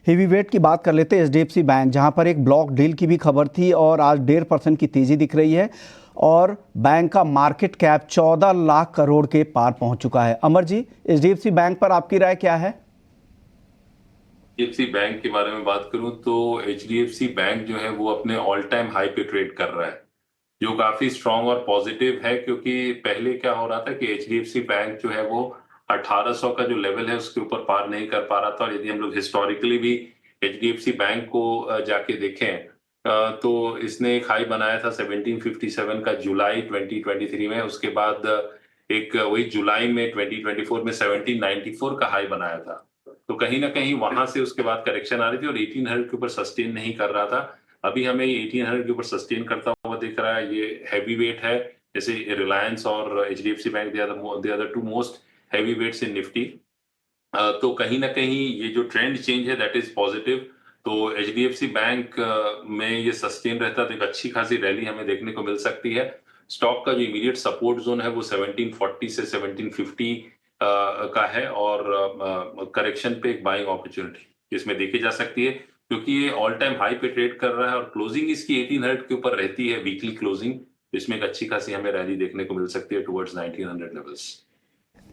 Heavyweight की बात कर लेते हैं एचडीएफसी बैंक, जहां पर एक ब्लॉक डील की भी खबर थी और आज 1.5% की तेजी दिख रही है और बैंक का मार्केट कैप 14 लाख करोड़ के पार पहुंच चुका है। अमर जी, एचडीएफसी बैंक पर आपकी राय क्या है? एचडीएफसी बैंक के बारे में बात करूं तो एचडीएफसी बैंक जो है वो अपने ऑल टाइम हाई पे ट्रेड कर रहा है, जो काफी स्ट्रांग और पॉजिटिव है। क्योंकि पहले क्या हो रहा था कि एचडीएफसी बैंक जो है वो 1800 का जो लेवल है उसके ऊपर पार नहीं कर पा रहा था। और यदि हम लोग हिस्टोरिकली भी एचडीएफसी बैंक को जाके देखें तो इसने एक हाई बनाया था 1757 का जुलाई 2023 में। उसके बाद एक वही जुलाई में 2024 में 1794 का हाई बनाया था। तो कहीं ना कहीं वहां से उसके बाद करेक्शन आ रही थी और 1800 के ऊपर सस्टेन नहीं कर रहा था। अभी हमें 1800 के ऊपर सस्टेन करता हुआ दिख रहा है। ये हैवी वेट है, जैसे रिलायंस और HDFC bank they are the two most heavy weights in Nifty. तो कहीं ना कहीं ये जो ट्रेंड चेंज है दैट इज पॉजिटिव। तो एचडीएफसी बैंक में ये सस्टेन रहता तो एक अच्छी खासी रैली हमें देखने को मिल सकती है। स्टॉक का जो इमीडिएट सपोर्ट जोन है वो 1740 से 1750 का है और करेक्शन पे एक बाइंग अपॉर्चुनिटी इसमें देखी जा सकती है, क्योंकि ये ऑल टाइम हाई पे ट्रेड कर रहा है और क्लोजिंग इसकी 1800 के ऊपर रहती है, वीकली क्लोजिंग। इसमें एक अच्छी खासी हमें रैली देखने को मिल सकती है टुवर्ड्स 1900 लेवल्स।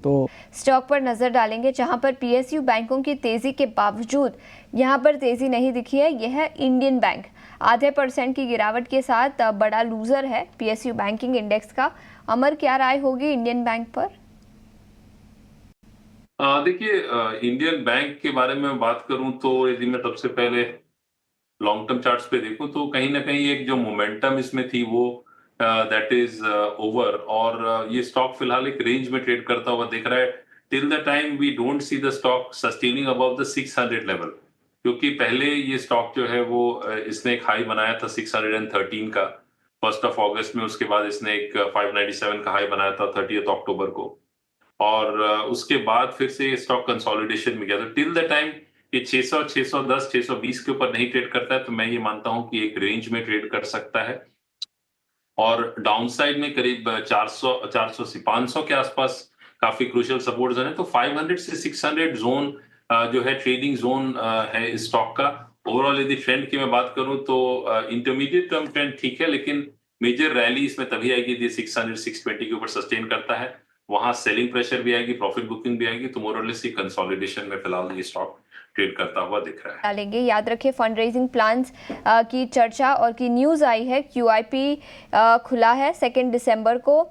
तो स्टॉक पर नजर डालेंगे जहां पर पीएसयू बैंकों की तेजी के बावजूद यहां पर तेजी नहीं दिखी है। यह है इंडियन बैंक, आधे % की गिरावट के साथ बड़ा लूजर है पीएसयू बैंकिंग इंडेक्स का। अमर, क्या राय होगी इंडियन बैंक पर? देखिए, इंडियन बैंक के बारे में बात करूं तो यदि मैं सबसे पहले लॉन्ग टर्म चार्ट्स पे देखूं तो कहीं ना कहीं एक जो मोमेंटम इसमें थी वो दैट इज ओवर। और ये स्टॉक फिलहाल एक रेंज में ट्रेड करता हुआ दिख रहा है। Till the time we don't see the stock sustaining above the 600 level, क्योंकि पहले ये स्टॉक जो है वो इसने एक हाई बनाया था 613 का 1 अगस्त में। उसके बाद इसने एक 597 का हाई बनाया था 30 अक्टूबर को। और उसके बाद फिर से स्टॉक कंसोलिडेशन में गया। तो टिल द टाइम ये 600, 610, 620 के ऊपर नहीं ट्रेड करता है तो मैं ये मानता हूं कि एक रेंज में ट्रेड कर सकता है। और डाउनसाइड में करीब 400, 400 से 500 के आसपास काफी क्रूशियल सपोर्ट जोन है। तो 500 से 600 जोन जो है ट्रेडिंग जोन है इस स्टॉक का। ओवरऑल यदि ट्रेंड की मैं बात करूं तो इंटरमीडिएट टर्म ट्रेंड ठीक है, लेकिन मेजर रैली इसमें तभी आएगी यदि 600, 620 के ऊपर सस्टेन करता है। वहां सेलिंग प्रेशर भी आएगी, प्रॉफिट बुकिंग भी आएगी। तो मोर और लेस कंसोलिडेशन में फिलहाल ये स्टॉक ट्रेड करता हुआ दिख रहा है। डालेंगे, याद रखिए फंड रेजिंग प्लान्स की चर्चा और की न्यूज़ आई है। क्यूआईपी खुला है 2 दिसंबर को।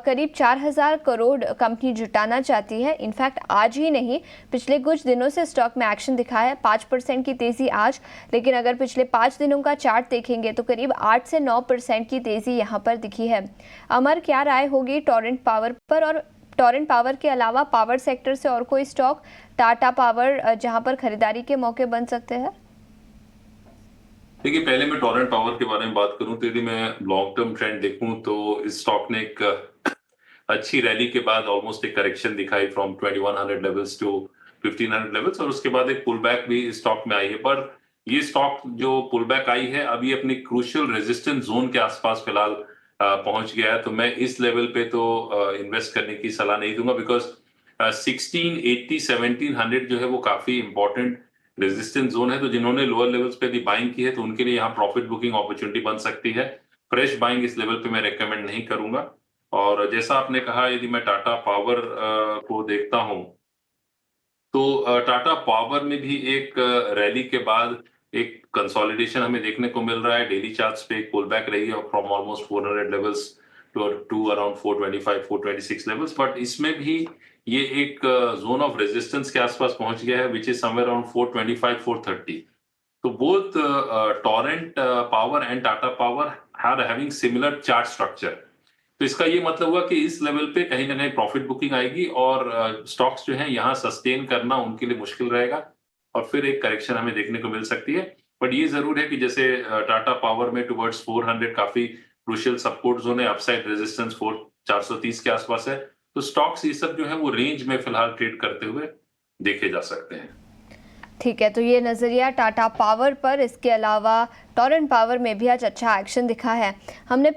करीब 4000 करोड़ कंपनी जुटाना चाहती है। इनफैक्ट आज ही नहीं, पिछले कुछ दिनों से स्टॉक में एक्शन दिखा है। 5% की तेज़ी आज, लेकिन अगर पिछले 5 दिनों का चार्ट देखेंगे तो करीब 8 से 9% की तेज़ी यहाँ पर दिखी है। अमर, क्या राय होगी टोरेंट पावर पर? और टोरेंट पावर के अलावा पावर सेक्टर से और कोई स्टॉक, टाटा पावर, जहां पर खरीदारी के मौके बन सकते हैं? देखिए, पहले मैं टोरेंट पावर के बारे में बात करूं तो यदि मैं लॉन्ग टर्म ट्रेंड देखूं तो इस स्टॉक ने एक अच्छी रैली के बाद ऑलमोस्ट एक करेक्शन दिखाई फ्रॉम 2100 लेवल्स टू 1500 लेवल्स, और उसके बाद एक पुल बैक भी इस स्टॉक में आई है। पर ये स्टॉक जो पुल बैक आई है अभी अपनी क्रूशियल रेजिस्टेंस जोन के आसपास फिलहाल पहुंच गया है। तो मैं इस लेवल पे तो इन्वेस्ट करने की सलाह नहीं दूंगा, बिकॉज 1680, 1700 जो है वो काफी इंपॉर्टेंट रेजिस्टेंस जोन है। तो जिन्होंने लोअर लेवल्स पे भी बाइंग की है तो उनके लिए यहाँ प्रॉफिट बुकिंग अपॉर्चुनिटी बन सकती है। फ्रेश बाइंग इस लेवल पे मैं रेकमेंड नहीं करूंगा। और जैसा आपने कहा, यदि मैं टाटा पावर को देखता हूं तो टाटा पावर में भी एक रैली के बाद एक कंसोलिडेशन हमें देखने को मिल रहा है। डेली चार्ट्स पे एक पुल बैक रही है from almost 400 levels to around 425, 426 levels. But इसमें भी ये एक जोन ऑफ रेजिस्टेंस के आसपास पहुंच गया है विच इज समवेयर अराउंड 425, 430। तो both Torrent Power and Tata Power are having similar chart structure. तो इसका ये मतलब हुआ कि इस लेवल पे कहीं ना कहीं प्रॉफिट बुकिंग आएगी और स्टॉक्स जो हैं यहाँ सस्टेन करना उनके लिए मुश्किल रहेगा और फिर एक करेक्शन हमें देखने को मिल सकती है। बट ये जरूर है कि जैसे टाटा पावर में टुवर्ड्स 400 काफी क्रूशियल सपोर्ट जोन है, अपसाइड रेजिस्टेंस 430 के आसपास है। तो स्टॉक्स ये सब जो है वो रेंज में फिलहाल ट्रेड करते हुए देखे जा सकते हैं। ठीक है, तो ये नज़रिया टाटा पावर पर। इसके अलावा टोरेंट पावर में भी आज अच्छा एक्शन दिखा है। हमने